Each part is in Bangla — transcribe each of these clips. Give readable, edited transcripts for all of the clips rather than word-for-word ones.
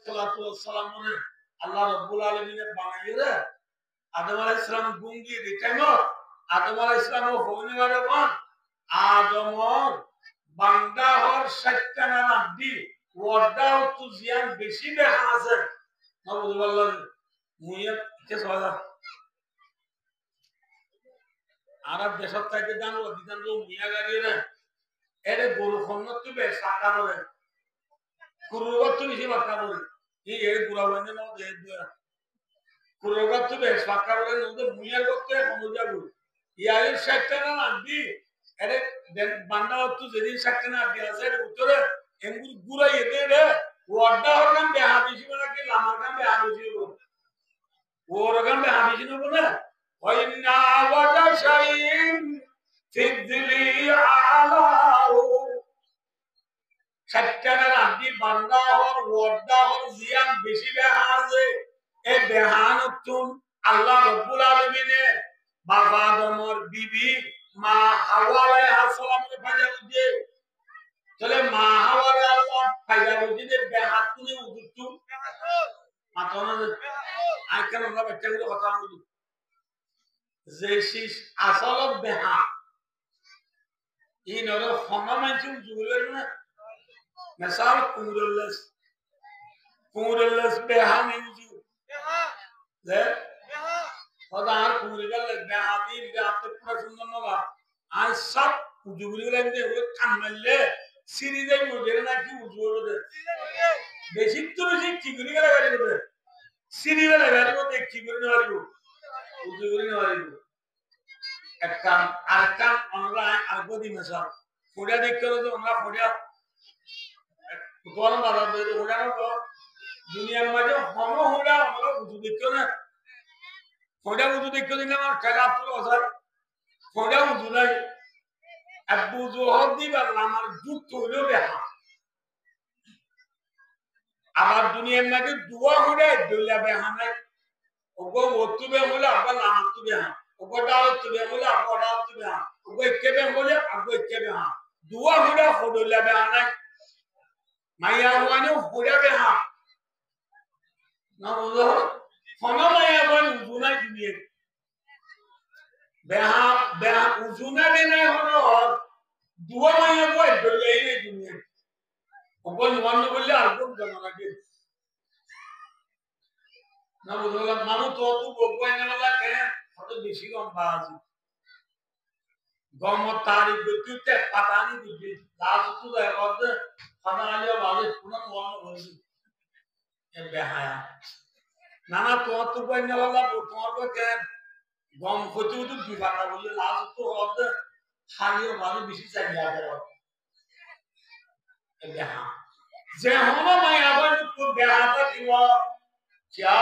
সালাতু ওয়াস সালাম বলে আল্লাহ রাব্বুল আলামিন বানাইরে আদম আলাইহিস সালাম গুঙ্গি দিতেনো আদম আলাইহিস সালাম হইনি বারে বান আদমর বান্দা হর শয়তানা নাদি ওয়াদাও তু জিয়ান বেশি দেখা আছে না বুঝবাল্লাহ মুইয়া কে সওয়ালা আরব দেশত থেকে জানো দিদান লো মিয়া গাড়িরে এরে গরু খন্নত বে সাকা বলে কুরুগত বেশি বাকা বলে এই এর পুরা বন্ধে না দে দুয়া কুরুগত বে সাকা বলে নদে মিয়া করতে সমুজা গু ইয়ার শয়তানা নাদি এরে বান্দা তু যেদিন শয়তানা নাদি আছে উত্তরে এমগুর গুরা এতে রে ওয়াদা হরকাম বে হাবিজি বলা কি লামাকাম বে হাবিজি বল ওরকাম বে হাবিজি বলে ওয়াইনা ওয়াজা শাইইন ফিদ্লি আলাহু শয়তানা নাদি বান্দা হর ওয়াদা হর জিয়ান বেশি বেহা আছে এ বেহানতুন আল্লাহ রাব্বুল আলামিনে বাবা আদমর বিবি মা হাওয়া আলাইহিস সালামের ফায়দা দিয়ে চলে মা হাওয়া আল্লাহ ফায়দা দিয়ে বেহাতুনি উদ্দু মাতনা আইকান আমরা বাচ্চাগুলো কথা বলি যে শিশ আসল বেহা এই নর ফমামাইছু জুগুলের না মিসাল কুমুরুল্লাস বেহা নেজু যে ওদার কুমুরিগাল বেহা দিন গাতে পুরো সুন্দর নবা আই সব জুগুলি লাগবে ও কান মারলে সিরি যাই মজেরে না কি উজুরো দে বেশি তো বেশি চিগুলি গলা গাড়ি দে সিরি গলা গাড়ি মধ্যে চিগুলি নারিব উজুরি নারিব একটা আরেকটা আমরা আগদি মেসা ফোড়া দেখতে তো আমরা ফোড়া কোন বাবা দে ফোড়া তো দুনিয়ার মাঝে হম হোড়া আমরা উজু দেখতে না ফোড়া উজু দেখতে দিলে আমার খেলা তো আসার ফোড়া উজু নাই আবু জোহর দিবা আমার যুক্ত হলো বেহা আবার দুনিয়ার মাঝে দুয়া হোড়া দুলা বেহা নাই ওগো ওতুবে বলে আবার লামাতুবে হ্যাঁ ওগো দাওতুবে বলে আবার দাওতুবে হ্যাঁ ওগো কেবে বলে আবার কেবে হ্যাঁ দুয়া হোড়া হোড়লা বেহা নাই মাইয়া ওয়ানো হোড়া বেহা না বুঝো ফনা মাইয়া ওয়ান উজুনা দিবে বেহা বেহা উজুনা দেনা হলো দুয়া মাইয়া কই দলেই নে দিবে ওগো ওয়ানো বলে আরকম জানা লাগে না বুঝো মানু তো বকবাই না লাগে কত বেশি গম বাজি গম তারি বিদ্যুতে পাতানি দিবে লাজ তো দেয় কত খানা আলিয়া বাজে পুরো মন হইছে এ বেহায়া নানা তো কই না লাগা তোমার কো কে গম কত তো দিবানা বলে লাজ তো হদ খালিও বাজে বেশি চাই লাগে এ বেহা যে হলো মাই আবার তো বেহাটা দিবা क्या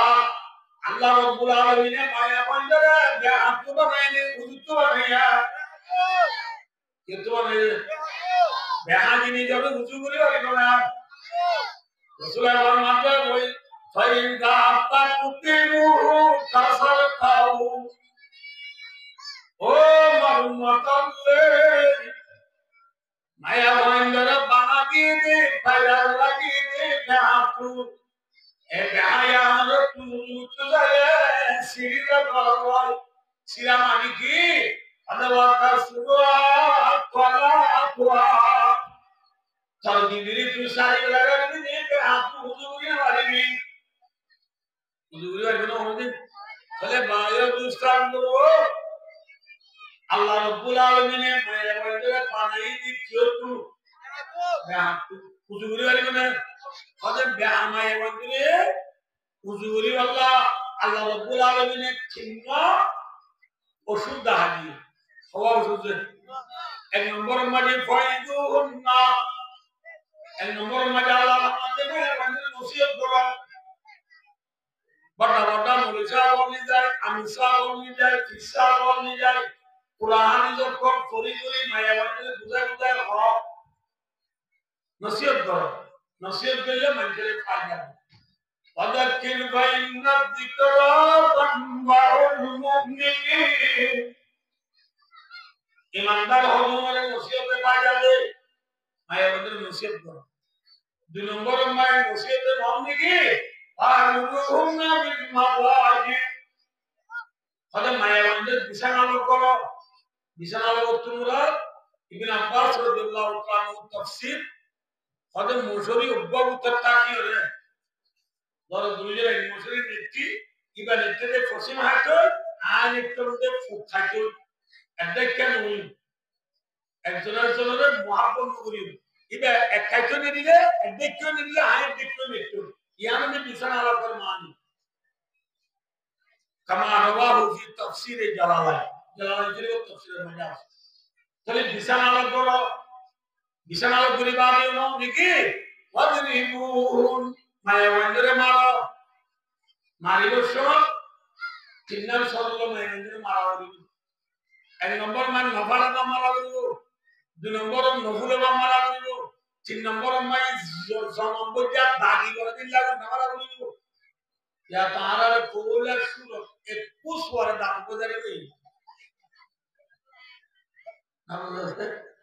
अल्लाह रब्बुल आलमीन ने माया बंदर है आपको बनाने उजुतो बनाया ये तो नहीं बेहाजी नहीं जब उजु करी वाली बना रसूल अल्लाह मानते कोई फाइन का आपका कुतिमु फसल खाओ ओ मरुमतल्ले माया बंदर बना की दे फायदा लगी दे आपको এ গায়া আর তুলুত যায় সিরা বলবল সিরা মানে কি আদাওয়াতা সুরা কলা আকওয়া তাওদিবিরি তুসারি লাগাবি নে আপু হুজুরি মারিবি হুজুরি মারিবি না হদিন তাহলে বায়ু দুস্তান করো আল্লাহ রাব্বুল আলামিনে মায়া বন্দরে বানাই দিছো তু হুজুরি মারিবি না আদে বেহামায়ে বন্দরে হুজুরি আল্লাহ রাব্বুল আলামিনে চিন্না ওষুধ দাহাদি হওয়া ওষুধ এক নম্বর মাঝে ফায়দুহুন্না এক নম্বর মাঝে আল্লাহ আমাদের বন্দরে নসিহত করা বড় বড় মুরিসা বলি যায় আমসা বলি যায় কিসা বলি যায় কুরআন যখন করি করি মায়া বন্দরে বুঝা হক নসিহত করো নসিহত করলে মানুষের ফায়দা ওয়াদাক্কির ফাইন্না যিকরা তানফাউল মুমিনিন ইমানদার হওয়ার নসিহতে ফায়দা দেয় মায়া বন্দরে নসিহত করো দুই নম্বর মায়ের নসিহতের নাম নাকি আর রুহুনা বিল মাওয়াজি হলে মায়ের মধ্যে বিছানা করো বিছানা তোমরা ইবনে আব্বাস রাদিয়াল্লাহু তাআলা তাফসীর হলে মুশরি উদ্ভবতার তাকি হলে ধরো দুইজন মুশরি নেত্রী কিবা নেত্রীতে ফসিম হাইতো আর একটুতে ফুক খাইতো এটা কেন একজনের জনের মহাপন করি ইবা এক খাইতো নিলে এক দেখতো নিলে আর দেখতো দেখতো ইয়ানে বিছানা আলাপার মানি কামা রাওয়াহু ফি তাফসীর জালালাইন জালালাইনের তাফসীরের মধ্যে আছে তাহলে বিছানা আলাপ করো বিছানা আলাপ করি বাদে নাকি ওয়াদরিবুন মায়া ওয়ান্ডরে মারো মারিবার সময় তিন সরল মায়া মারা হইল এক নম্বর মান নফারা মারা হইল দুই নম্বর নফুলে মারা হইল তিন নম্বর মাই জনম্বর যা দাগি করে দিল মারা হইল ইয়া তাহার কোলার সুর 21 ওয়ার দাগ বজারে হইল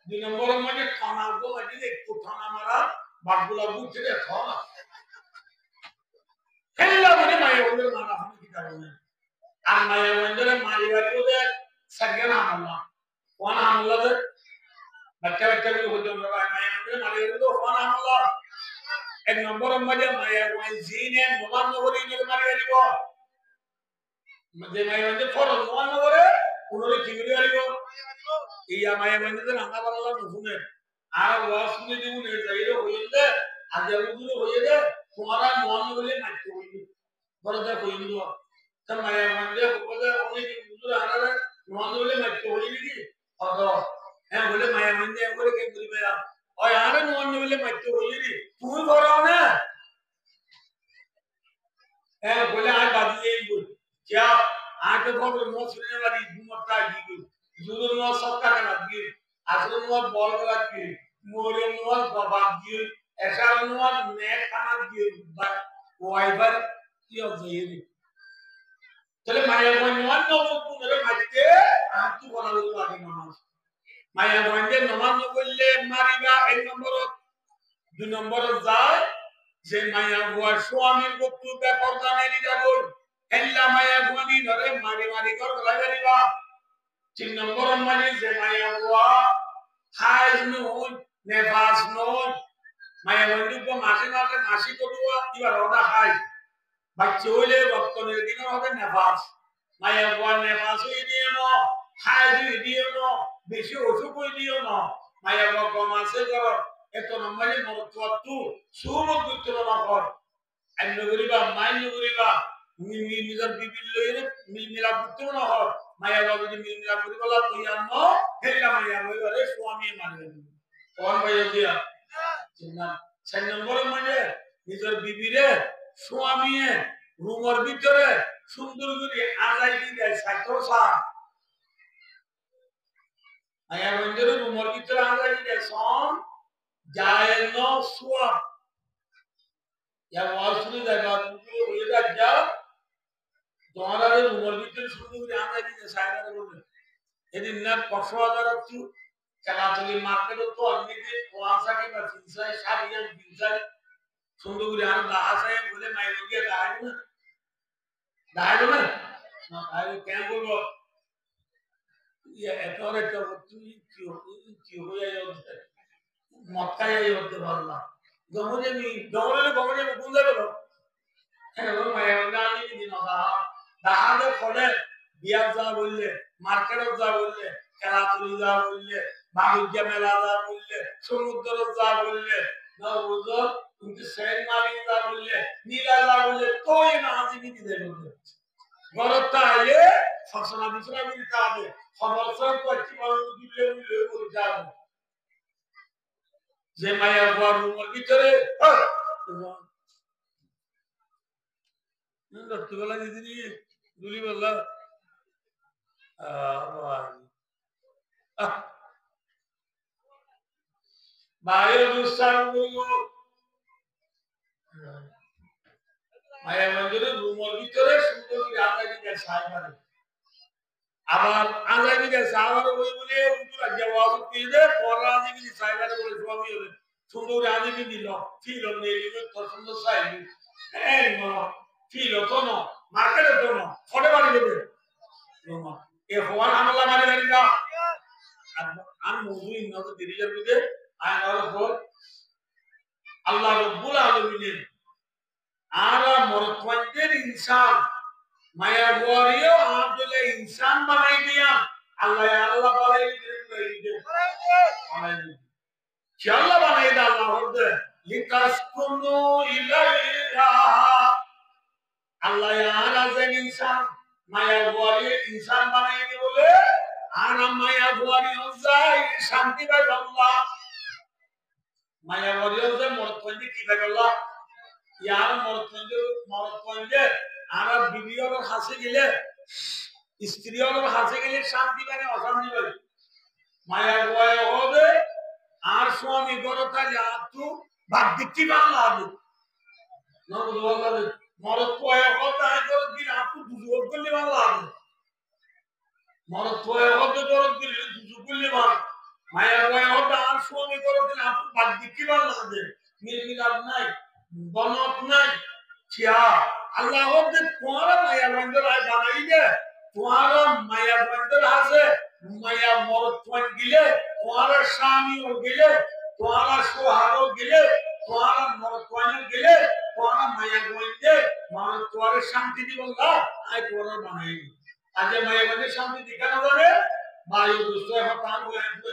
দুই নম্বর মানে থানা গো মানে একটু থানা মারা বাগগুলা বুঝতে থানা হেল্লা মানে মায়া ওদের মারা হবে কি কারণে আর মায়া ওদের মারিবার ওদের সাগেন আমলা কোন আমলা দে বাচ্চা বাচ্চা গুলো হতে আমরা মায়া ওদের মারিবার তো কোন আমলা এক নম্বর মানে মায়া ওই জিনে নবান নগরী নিয়ে মারিবার দিব মানে মায়া ওদের ফরজ নবান নগরে পুনরে কিগরি আইব এই মায়া ওদের রান্না বাড়ালা নহুনে আর ওয়াজ শুনে দিব নে যাইরে হইলে আজাবুগুলো হইলে তোমারা নবান নগরে মাইতে হইবে বড়দা কইল তা মায়া ওদের বলে অনেক বুজুর আনারে নবান নগরে মাইতে হইবে কি অদ হ্যাঁ বলে মায়া ওদের করে কে করিবে ওই আরে নবান নগরে মাইতে হইবে তুমি করো না হ্যাঁ বলে আর বাদিয়ে বল क्या आके बहुत रिमोट सुनने वाली घूमता है जी जुदुर नो सबका का लगी आसुर नो बॉल का लगी मोरे नो बाबा जी ऐसा नो नेट खाना जी वाइफर की हो जाएगी चले माया को नो तू मेरे मचके आप तू बना लो आगे नमाज माया को नमाज नो बोलले मारिगा एक नंबर दो नंबर যায় যে মায়া গোয়া স্বামীর বক্তব্য পর্দানে নিদাবল এল্লা মায়া গোয়ানি ধরে মারি মারি কর লাগারিবা তিন নম্বর মানে যে মায়া গোয়া হাইজ নয় নেফাস নয় মায়া বন্ধুকে মাসে মাসে মাসি করুয়া এবার ওটা হাই বাচ্চা হইলে রক্তনের দিন হবে নেফাস মায়া গোয়া নেফাস হই দিও না হাইজ হই দিও না বেশি অসুখ হই দিও না মায়া গোয়া কমাসে করো এত নম্বরে মরত্বতু সুমুদ্র নকর আইনগরিবা মাইনগরিবা নিজের বিবির লইরে মিলমিলা পুত্র না হয় মায়া বাবু যদি মিলমিলা করি বলা তুই আন্ন হেলা মায়া হইবারে স্বামী মানবে কোন ভাই দিয়া চিন্তা 6 নম্বর মানে নিজের বিবিরে স্বামীয়ে রুমের ভিতরে সুন্দর করে আজাই দিয়ে সাইতো সা মায়া বন্ধের রুমের ভিতরে আজাই দিয়ে সন যায় না সুয়া या वासुली जागा तुझे होएगा क्या तुम्हारा रे उमर भीतर शुरू করে আমরা কি সাইরা বলবে এদিন না 500,000 আছে চলাচলি মার্কেট তো অলরেডি 65 বা 300 সারিয়ান দিনসাই সুন্দর করে আর দাহাসায় বলে মাই গিয়ে দাঁড়ায় না না আর কেন বলবো ইয়া এতরে তো তুই কি হয়ে যাচ্ছে মক্কায় হতে পারলা গমরে কোন জায়গা হ্যালো মায়া গানি দিন দাহাদের ফলে বিয়া যা বললে মার্কেটে যা বললে খেলাধুলি যা বললে বাণিজ্য মেলা যা বললে সমুদ্র যা বললে না বুঝো কিন্তু সেই মারি যা বললে নীলা যা বললে তোই না হাজিবি দিতে বললে গরতটা আইলে ফসলা বিছরা দিতে হবে সমস্যা করতে পারো দিলে দিলে করে যাবে যে মায়া গরুর ভিতরে রত্তবেলা দিদি দুলি বললা বাইরে দুঃসার মায়া মন্দিরের রুমের ভিতরে সুন্দর করে আদায় দিতে সাহায্য করে আবার আদায় দিতে সাহায্য ওই বলে উত্তর রাজ্য ওয়াজ দিয়ে পড়া দিবি সাহায্য করে স্বামী হবে সুন্দর আনিবি দিল ফিল নেলি তো সুন্দর সাইবি এই ন ফিল তো ন মার্কেটে তো ন ফটে বাড়ি দেবে এ হওয়ার আমলা মারি বাড়ি না আর মজুই ন তো দিদি যাবে আয় আর হল আল্লাহ রব্বুল আলামিন আর মরতওয়ানদের ইনসান মায়া গোয়ারিও আদলে ইনসান বানাই দিয়া আল্লাহ আল্লাহ বানাই দিয়ে কি আল্লাহ বানাই দা আল্লাহ হদে লিতাসকুনু ইলাইহা আল্লাহ আর আজেন ইনসান মায়া গোয়ারি ইনসান বানাই দি বলে আর মায়া গোয়ারি হজাই শান্তি পাই আল্লাহ মায়া গোয়ারি হজাই মরতওয়ানদের কি পাই আল্লাহ यार मरतवंजे आरा बीवियों और हासे गिले स्त्रियों और हासे गिले शांति बने अशांति बने माया गोया हो दे आर स्वामी गरता जातु भाग्यति बांला दे ना बुझवाला दे मरतवया होता है तो दिन आपको बुझवाल कर ले बांला दे मरतवया होते तो दिन बुझवाल ले बांला माया गोया होता आर स्वामी गरता आपको भाग्यति बांला दे मिल नहीं बनत নাই क्या अल्लाह दे तुम्हारा माया बंदर आए बनाई दे तुम्हारा माया बंदर আছে माया মরতওয়ান গিলে तुम्हारा স্বামী ও গিলে तुम्हारा সোহাগ ও গিলে तुम्हारा মরতওয়ান গিলে तुम्हारा माया গইলে মানে তোমার শান্তি দিবেন না আই তোমার বানাই আজ মায়া বন্ধে শান্তি দিখানো যাবে বায়ু দুষ্ট হতাম হয়ে দিতে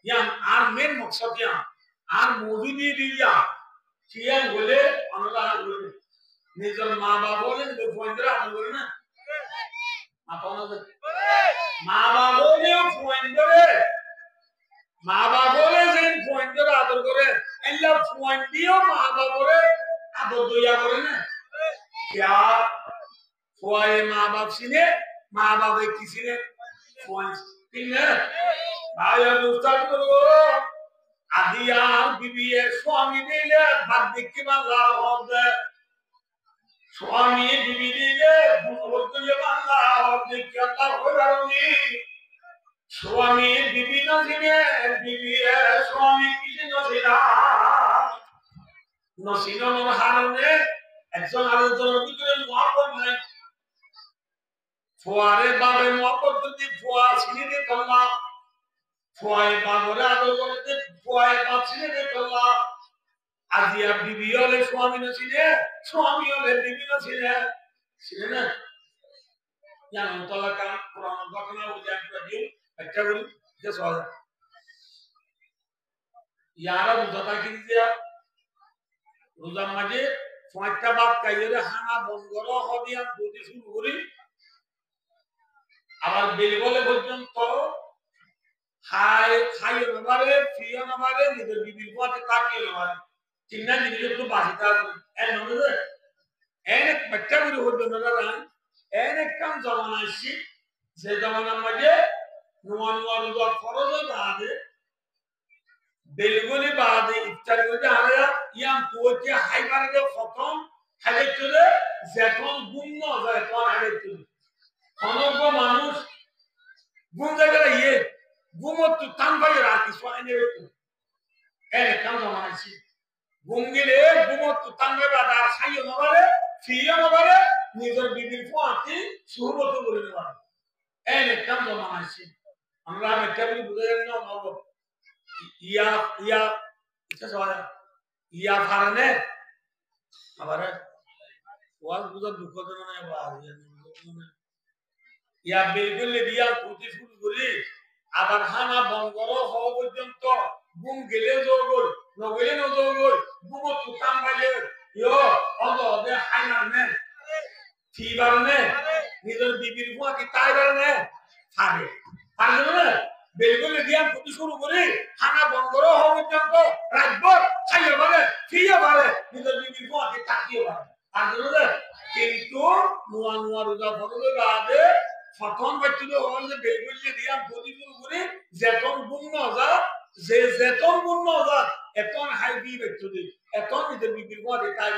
ইয়ান আর মেন মকসদ ইয়ান আর মজুদি দিয়া কিয়ান বলে আমরা বলে নিজের মা বাবা বলেন তো ফোনরা আদর করে না আপনারা মা বাবা বলে ফোন করে মা বাবা বলে যে ফোনরা আদর করে এলা ফোন দিও মা বাবা বলে আদর দয়া করে না क्या ফোয়ে মা বাবা সিনে মা বাবা কি সিনে ফোন সিনে ভাই অনুষ্ঠান করো আদিয়ার বিবিয়ে স্বামী দিলে ভাত দেখতে বাংলা হবে স্বামী বিবি দিলে বুঝবো দিলে বাংলা হবে কি আল্লাহ করারনি স্বামী বিবি না দিলে বিবিয়ে স্বামী কিছু নছিলা নছিলর হারনে একজন আরেকজনের ভিতরে মহব্বত নাই ফোয়ারে বাবে মহব্বত যদি ফোয়া ছিনে দিত না ফোয়ায় বাবরে আদর করতে ফোয়ায় বাছিনে দিত না আজিয়া বিবি হলে স্বামী নছিনে স্বামী হলে বিবি নছিনে ছিনে না জানো তলা কাম কোরআন ঘটনা উল্লেখ করে একটা বলি যে সহজ ইয়ারা বুঝাতা কি দিয়া রোজার মাঝে পাঁচটা বাদ কাইরে হানা বন্ধর হদিয়া দুটি শুরু করি আবার বেলগলে পর্যন্ত হাই খাইও নামারে ফিও নামারে নিজের বিবির পথে তাকিয়ে নামারে চিন্না নিজের একটু বাসিতা এর নজরে এনে বাচ্চা করে হতে নজরে এনে কাম জমানা আসছি যে জমানার মাঝে নোয়া নোয়া রোজা ফরজ বাদে বেলগলি বাদে ইফতার করতে আলাদা ইয়াম তোকে হাইবারে দে খতম হাইলে চলে যখন গুম না যায় তখন হাইলে চলে অনব মানুষ গুম জায়গা ইয়ে গুমত তান ভাই রাতি সোয়ানে এর কাম জমানাছি গুম গেলে গুমত তান ভাই বাদা খাইও নবারে ফিও নবারে নিজের বিবির ফুয়াতি সুহবত করে নেবারে এর কাম জমানাছি আমরা মেটাবি বুঝে না নব ইয়া এটা সবাই ইয়া ফারনে আবার ওয়াজ বুঝা দুঃখ দেনা না বাদ ইয়া বেলগুলে দিয়া প্রতি শুরু করি আবার হানা বঙ্গর হওয়া পর্যন্ত গুম গেলে জোর নগেলে নজোর গুম তুকাম পাইলে ইয়ো অদে হাইনার নে ফিবার নে নিজের বিবির গুয়া কি তাই নে থাকে পারবে না বেলগুলে দিয়া প্রতি শুরু করি হানা বঙ্গর হওয়া পর্যন্ত রাতভর খাইয়ে পারে ফিয়ে পারে নিজের বিবির গুয়া কি তাকিয়ে পারে পারবে না কিন্তু নোয়া নোয়া রোজা ফরজ বাদে ফতন বাচ্চুলো হলে বেলগুলে দিয়া প্রতি শুরু করি যেতন গুণ নজা যে যেতন গুণ নজা এতন হাই বি বাচ্চুলি এতন নিজের বিবির গুয়া কি তাই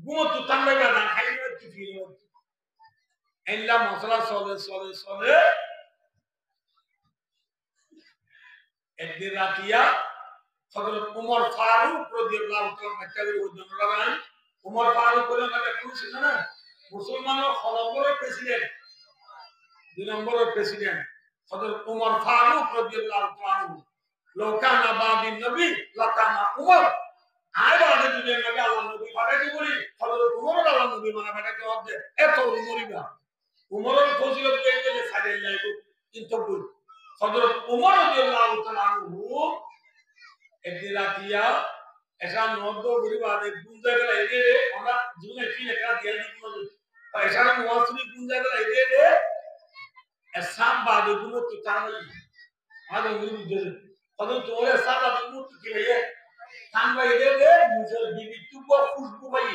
গুণ তো তামলে না খাইয়ে কি ফিরে এলা মশলা চলে একদিন রাতিয়া হযরত উমর ফারুক রাদিয়াল্লাহু তাআলা বাচ্চা করে ওজন লাগান উমর ফারুক বলে মানে খুশি না মুসলমানের খলবরের প্রেসিডেন্ট 2 নম্বরের প্রেসিডেন্ট হযরত উমর ফারুক রাদিয়াল্লাহু তাআলা লোকানা বাদিন নবী লাকানা উমর আয় বাদে দুনিয়ার নবী আল্লাহ নবী পাঠাইতে বলি হযরত উমর আল্লাহ নবী মানে পাঠাইতে হবে এত উমরিবা উমরের ফজিলত পেয়ে গেলে সাজাই যাইব কিন্তু হযরত উমর রাদিয়াল্লাহু তাআলা একদিন রাতিয়া এসা নদ্দ গরিবাদে গুঞ্জা গেল এদে আমরা জীবনে কি লেখা দিয়ে দিই এসা মুয়াসিরি গুঞ্জা গেল এদে এসাম বাদে গুলো তো তাই আদে গুলো দে কদম তোরে সাবা গুলো তো কি রে তানবা এদে নিজের বিবি তুব খুশবু ভাই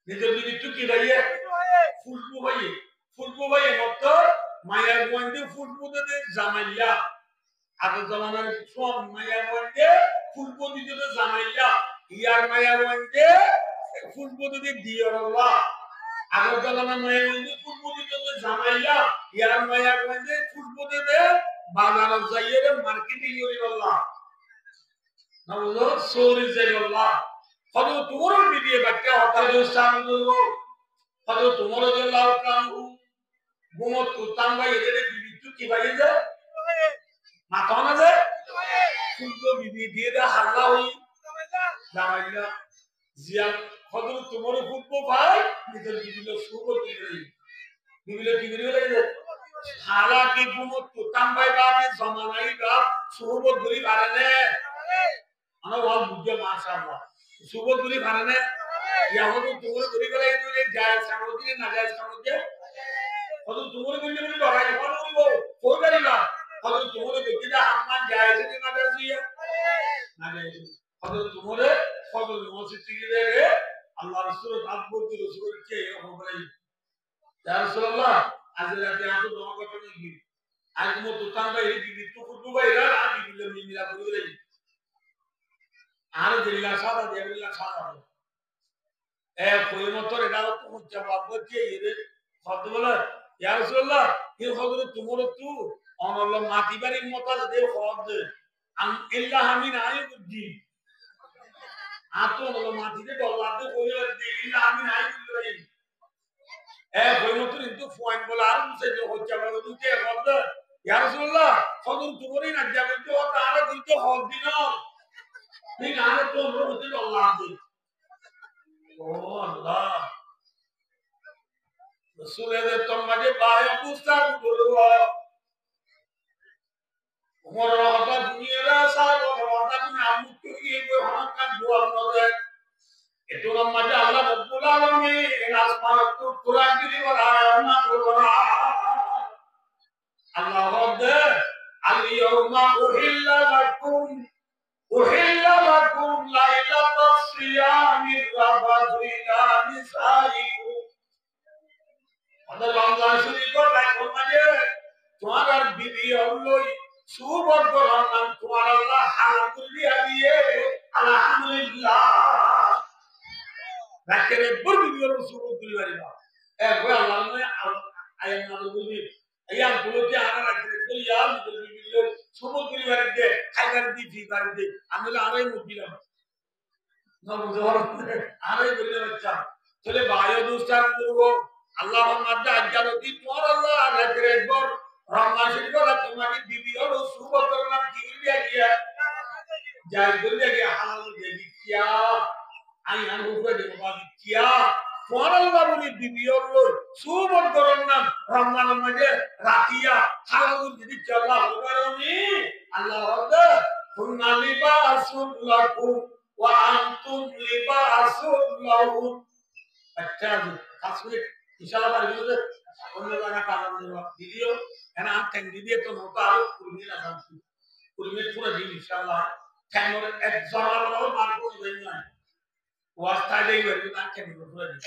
নিজের বিবি তু কি ভাই খুশবু ভাই মত মায়া গোয়েন্দে খুশবু দে জামাইয়া আগে জমানার সব মায়া গোয়েন্দে খুশবু দিতে জামাইয়া ইয়ার মায়া গোয়েন্দে খুশবু দিতে দিয়রল্লাহ আগে জমানার মায়া গোয়েন্দে খুশবু দিতে জামাইয়া ইয়ার মায়া গোয়েন্দে খুশবু দিতে বাজারে যাইয়ে মার্কেটিং করিল্লাহ না বুঝো সোরি যাইল্লাহ কত তোমার বিয়ে বাচ্চা হতা সামনে কত তোমার আল্লাহ কানু গুমত তুতাম ভাই এদের বিবিতু কি ভাই যে মাথা না যে ফুলকো বিবি দিয়ে দে হাল্লা হই জামাইলা জিয়া কত তোমার ফুলকো ভাই নিজের বিবিলো শুভ দিই বিবিলো কি করি লাগে হালাকি গুমত তুতাম ভাই বাদে জমানাই বাপ শুভ ধরি পারে না আমরা ওয়াল বুঝে মাশাআল্লাহ শুভ ধরি পারে না ইয়া হতো তোমার ধরি গেলে এগুলো যায় সামনে না যায় সামনে কত তোমার বললে বলে লড়াই করব কোন গাড়ি না কত তোমার ব্যক্তিটা আম্মা যায় সেটা না যায় না যায় কত তোমার কত মসজিদ থেকে রে আল্লাহ রাসূল আকবর কি রাসূল কে হবে ইয়া রাসূলুল্লাহ আজ রাতে আপনি দোয়া করতে কি আজ মো তুতান ভাই দিদি তো খুব ভাইরা আমি দিলে মিমিরা বলে রে আর দিল্লা সাদা দেবিল্লা সাদা এ কই মতর এটা তো জবাব করতে এর কত বলে ইয়া রাসূলুল্লাহ কি খবর তোমার তো অনল মাটি বাড়ির মত দে খদ আম ইল্লা হামিন আই বুদ্ধি আতো অনল মাটিতে ডলাতে কইলে দে ইল্লা হামিন আই বুদ্ধি এ কই মতর কিন্তু পয়েন্ট বলা আর সে যে হচ্ছে বলে দুতে খদ ইয়া রাসূলুল্লাহ খবর তোমারই না যাবে তো তারা কিন্তু হদ দিন ঠিক আর তো হতে ডলাতে ও আল্লাহ রাসূলের তোমাকে বায় বুঝতা বলবো উমর রাহতা দুনিয়ারা সাহেব রাহতা তুমি আমুকে কি হাকান দোয়া নদে এতো নামাজে আল্লাহ রাব্বুল আলামিন আসমানত কুরআন কি বলা না বলা আল্লাহ রাব্বে আল ইয়াউমা উহিল্লা লাকুম লাইলাতাস সিয়ামির রাবাদু ইলা নিসাইকুম আল্লাহ রমজান শরীফের বাইতুল মাঝে তোমার আর বিবি হলই সুবর করলাম তোমার আল্লাহ হালাল করে দিয়ে আলহামদুলিল্লাহ রাখরে বড় বিবি হল সুবর করে দিবা এ গো আল্লাহ মানে আয়াম না বলি আয়াম বলতে আনা রাখরে তো ইয়াম বিবি হল সুবর করে দে খাইবার দি ফিবার দে আমি আরাই মুদিলাম না বুঝো আরাই বলে বাচ্চা চলে বায়ু দুস্তার করব আল্লাহ মাদ্দা আজ্জালতি তোর আল্লাহ রাখরে বড় রমজান শরীফের তোমাকে বিবি হলো সুবর করলাম কি লিয়া গিয়া যাই বলে গিয়া হালাল দিয়ে কিয়া আই আনু করে বাবা কিয়া তোর আল্লাহ বলি বিবি হলো সুবর করলাম রমজান মাঝে রাতিয়া হালাল দিয়ে কি আল্লাহ হবারনি আল্লাহ রাব্বা কুননা লিবাসুল লাকুম ওয়া আনতুম লিবাসুল লাহুম আচ্ছা আসলে ইনশাআল্লাহ পারবে অন্য জায়গা কারণ ভিডিও এনা টেন ভিডিও তো নতো আর কুরমি না জানছি কুরমি পুরো দিন ইনশাআল্লাহ টাইমর এক জরালো মার করে দেই না ওয়াস্তা দেই বলি না কেন পুরো দিন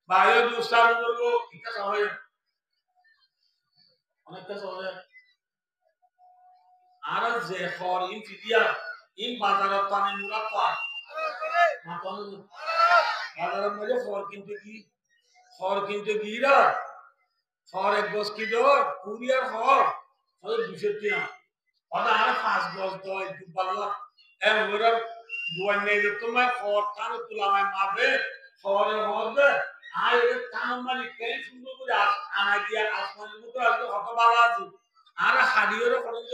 বায়ো দুসার বলবো এটা সহজ অনেকটা সহজ আর যে খর ইন ফিদিয়া ইন বাজারত পানি মুরাফা না কোন বাজারের মধ্যে খর কিন্তু গিরা খর এক গজ কি দর কুরিয়ার খর খর 200 টাকা ওটা আর 5 গজ দয় দুপাল্লা ওরা দুয়ানে যে তোমার খবর টান তুলামায় মাপে খবরে হবে আর এর টান মানে কেন সুন্দর করে আনা দিয়া আসমানের মতো আসলে কত ভালো আছে আর হাড়িয়েরও খরচ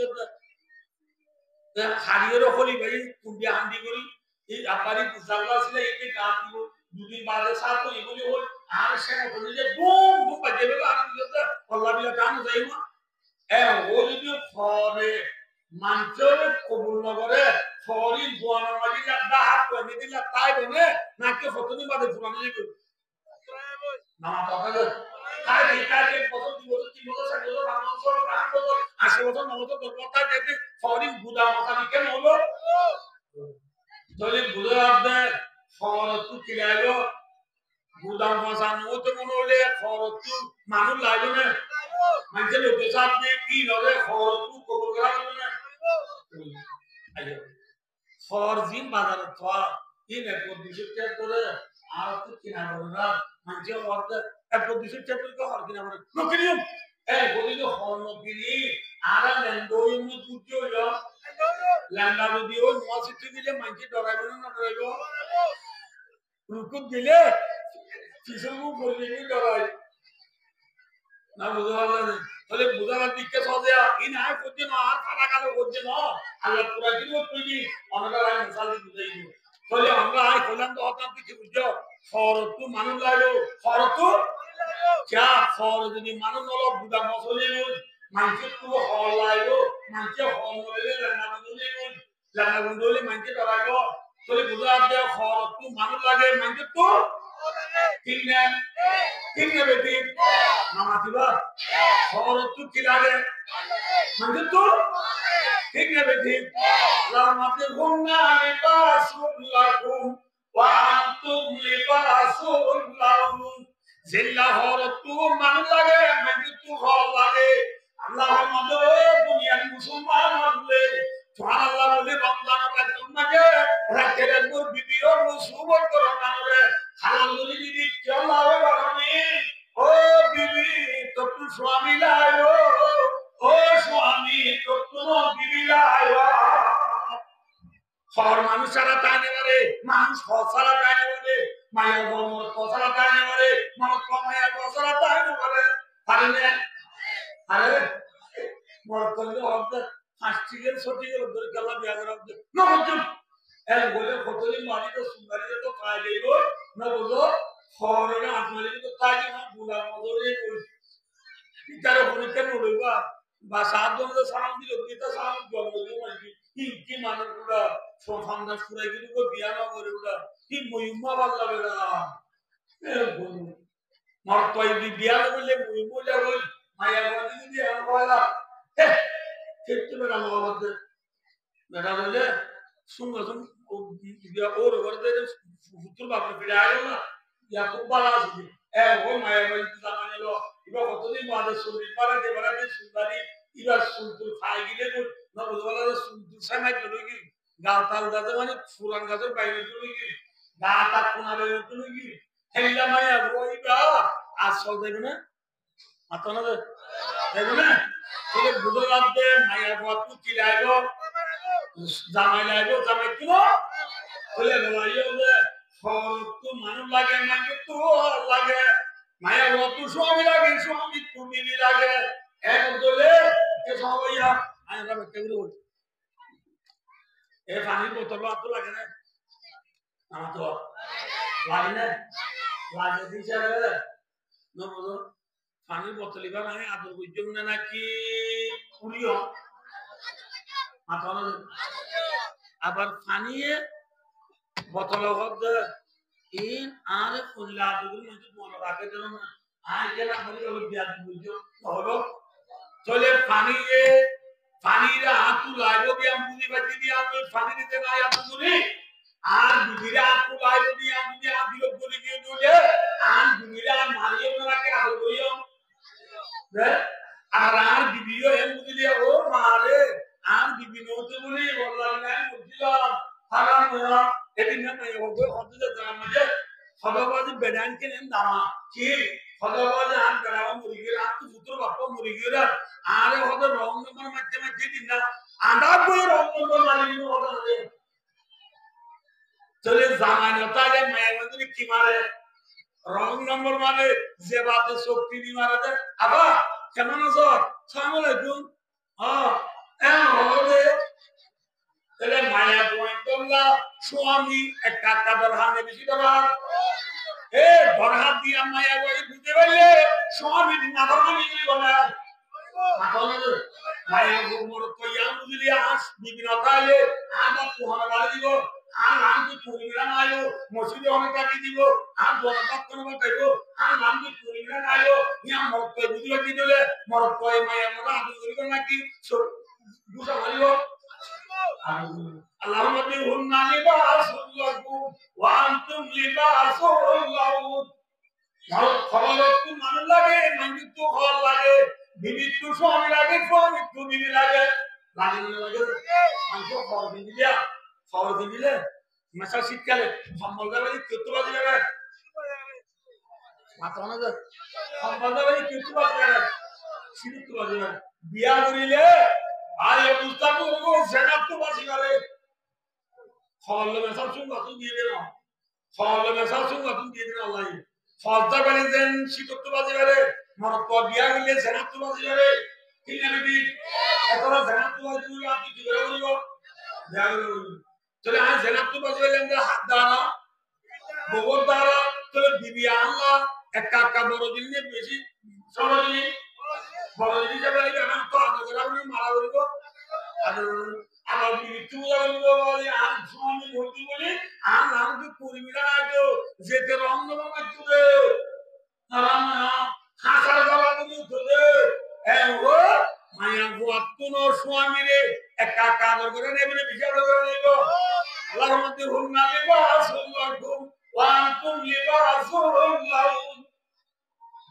হাড়িয়েরও করি ভাই তুমি হান্ডি করি এই আপারি জানলা ছিল একে গাছ দিব দুদিন বাদে সাত এগুলি হল আর সেটা বলে যে বুম বুম বাজে বেলা আর আল্লাহ বিলা টান যাইব ও যদি খরে মানুষের কবুল নগরে খরি দোয়ানোর মাঝে যা হাত করে দিলা তাই বলে নাকি কতদিন বাদে ফুরানো যাবে না কথা তাই এটাকে কত দিবস 3 বছর 7 বছর 5 বছর 8 বছর 80 বছর 90 বছর কথা যেতে খরি বুদা মাথা কেন হলো যদি বুদা আপনি খরচ কিলাইলো বুদা মাথা নতো মনে হলে খরচ মানুষ লাগবে না মানুষের লোকের সাথে কি হবে খরচ কবুল করা যাবে না ফরজিন বাজারে থা তিন এক দুশো টাকা করে আর তো কিনা করে না মানুষের অর্ধে এক দুশো টাকা করে হর কিনা করে নকিরিম এই বলি তো হর নকিরি আর ল্যান্ডোই মু দুটো হলো ল্যান্ডা যদি ওই মসজিদে দিলে মানুষ ডরাইবে না ডরাইবে রুকুত দিলে পিছনু বললে ডরাই না বুঝা পারলে তাহলে বুঝাবার দিককে সহজে ইন আর করছে না আর খানা খালো করছে না আল্লাহ পুরা দিল তুই অনেকটা মিসাল দিয়ে বুঝাই দিব তাহলে আমরা আই কইলাম তো আপনার কিছু বুঝছো শরত মানুষ লাগলো শরত যা শর যদি মানুষ হলো বুঝা মশলে মানুষের পুরো হল লাগলো মানুষের হল হলে রান্না বন্ধলে রান্না বন্ধলে মানুষের ডরাইলো তাহলে বুঝা দেয় শরত মানুষ লাগে মানুষের তো ঠিক না বেটি নামাতিবা শরত কি লাগে মানুষের তো ঠিক না বেটি লামাতে গুন্না লিবাসুল লাকুম ওয়া আনতুম লিবাসুল লাহুম জিল্লা শরত মানুষ লাগে মানুষের তো হল লাগে আল্লাহ আমাদের দুনিয়ার মুসলমান হলে সুবহানাল্লাহ বলে রমজানের একদম লাগে রাতের একবার ভিডিও সুবর করে নামে হালাল বলি দিদি চলাও বারণে ও বিবি তো তু স্বামী লায়ো ও স্বামী তো তুমি বিবি লায়ো শহর মানুষ ছাড়া তাই নেবারে মানুষ ছাড়া তাই নেবারে মায়ের বর্মর ছাড়া তাই নেবারে মানুষ মায়ের ছাড়া তাই নেবারে পারে না আরে মর করলে হবে ফাস্টিকের সঠিকের ধরে গলা বিয়া করা হবে না বুঝুন এর বলে কতলি মারি তো সুন্দরী তো পাই দেব না বুঝো শহরে আসলে তো তাই না বুলা মদরে তার পরীক্ষা নড়বা বা সাত জনের সালাম দিল কিতা সালাম জন্ম দিল মানে কি মানুষ গুলা সন্ধ্যা সুরাই কিন্তু বিয়া না করে ওরা কি মহিমা ভাল লাগে না মর তো এই বিয়া করলে মহিমা যাবে মায়া বাদি যদি আমার বলা খেতে বেড়া মহাবদ্দে বেড়া বললে শুনবো ওর ঘরে ফুতুর বাপরে ফিরে আয়ো না ইয়া খুব ভালো আছে ও মায়া বাদি জামানে লো এবার কতদিন বাদে শরীর পারে দেবারে সুন্দরী এবার সুন্দর খাই গিলে না বুঝবালা সুন্দর সামাই চলে কি গা তাল গাছে মানে ফুরান গাছের বাইরে চলে কি গা তাক কোনা বাইরে চলে কি হেল্লা মায়া বইবা আসল দেবে না মাথা না দেবে না তোকে বুঝো লাগবে মায়া বাতু কি লাগলো জামাই লাগলো জামাই কিলো বলে বলাইও যে তো মানুষ লাগে মানে তো লাগে মায়া বাতু স্বামী লাগে স্বামী তুমি লাগে এক বলে কে সবাইয়া আমি ভাবে কেবল বল এ পানি বোতল আতো লাগে না আমার তো লাগে না লাগে দিছে রে না বুঝো পানি বোতল ইবা মানে আদর বুঝছো না নাকি পুরিও আবার পানি বোতল হচ্ছে ইন আর ফুল্লা দুগুলো মধ্যে মনে রাখে দেন না আর যেটা বলি হলো বিয়াদ বুঝছো হলো চলে পানির হাত লাইবো দিয়া মুদি বাজি দিয়া আমি পানি দিতে না এত দূরে আর বিবিরা হাত লাইবো দিয়া মুদি হাত দিল বলি দিয়ে দলে আর বিবিরা মারিও না রাখে আদর করিও আর বিবিও এম মুদি দিয়া ও মারে আর বিবি নতে বলি বললাম না বুঝলাম হারাম না এদিন না ওগো হতে জানা মানে সদাবাজি বেদান কেন দামা কি সদাবাজি আর বেড়াও মুরগির আর তো পুত্র বাপ মুরগির আর হতে রং নম্বর মাঝে মাঝে দিন না আন্ডা বই রং নম্বর মারি নি ওটা চলে জামানতারে মায়ের মধ্যে কি মারে রং নম্বর মানে যে বাতে শক্তি দি মারা দেয় আবা কেমন আছো সালাম আলাইকুম হ্যাঁ হবে তাহলে মায়া গোয়েন্দা স্বামী একটা কাদার হানে বেশি দেবার এ বরহাত দিয়া মায়া গই বুঝতে পারলে স্বামী না ধর্মী বলে মায়া গোমর কইয়া বুঝলি আস বিভিন্ন তাইলে আবার তোহার বাড়ি দিব আর নাম কি তুমিরা নাইলো মসজিদে অনেক টাকা দিব আর দরকার কোনো বাটাইব আর নাম কি তুমিরা নাইলো ইয়া মরক কই বুঝিবা কি দিলে মরক কই মায়া মরা আদু করিব নাকি সব দুটা মারিব আল্লাহুম্মা বিহুন্না লিবাসুল লাকুম ওয়া আনতুম লিবাসুল লাহুম মরক খবরত মানুষ লাগে মানুষ তো ঘর লাগে বিবিধ তো স্বামী লাগে স্বামী তো বিবি লাগে লাগে না লাগে আমি তো খবর দিলিয়া খবর দিলে মাসা শীতকালে সম্বলদাবাড়ি কেতুবাজি যাবে মাথা না যায় সম্বলদাবাড়ি কেতুবাজি যাবে শীতবাজি যাবে বিয়া করিলে আর এই মুস্তাফ করবো জানাত তো বাজি করে খবর মেসাল শুনবা তুমি দিয়ে দেন খবর মেসাল শুনবা তুমি দিয়ে দেন আল্লাহ ফজদা করে দেন শীতবাজি যাবে মন তো বিয়া করিলে জানাত তো বাজি যাবে ঠিক না বিবি এতরা জানাত তো বাজি করলে আপনি কি করে বলবো বিয়া করে চলে আজ জানাত তো বাজি হইলে আমরা হাত দ্বারা গোবর দ্বারা চলে বিবি আল্লাহ একটা একটা বড় জিনিস বেশি সরজনী বড় জিনিস যাবে এখন তো আদর করে আপনি মারা বলব আদর আবার মৃত্যু বলব বলে আর স্বামী ভর্তি বলে আর নাম তো কর্মীরা আইতো যেতে রঙ্গ বাবা তুলে হাসার বাবা বলে তুলে ও মায়া গোয়াত্তুন স্বামী রে একটা একটা আদর করে নেবে বিচার করে নেব আল্লাহর মধ্যে হুন্না লিবাসুল লাকুম ওয়া আনতুম লিবাসুল লাহুম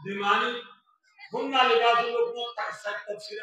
বিমানি হুন্না লিবাসুল লাকুম তাফসীর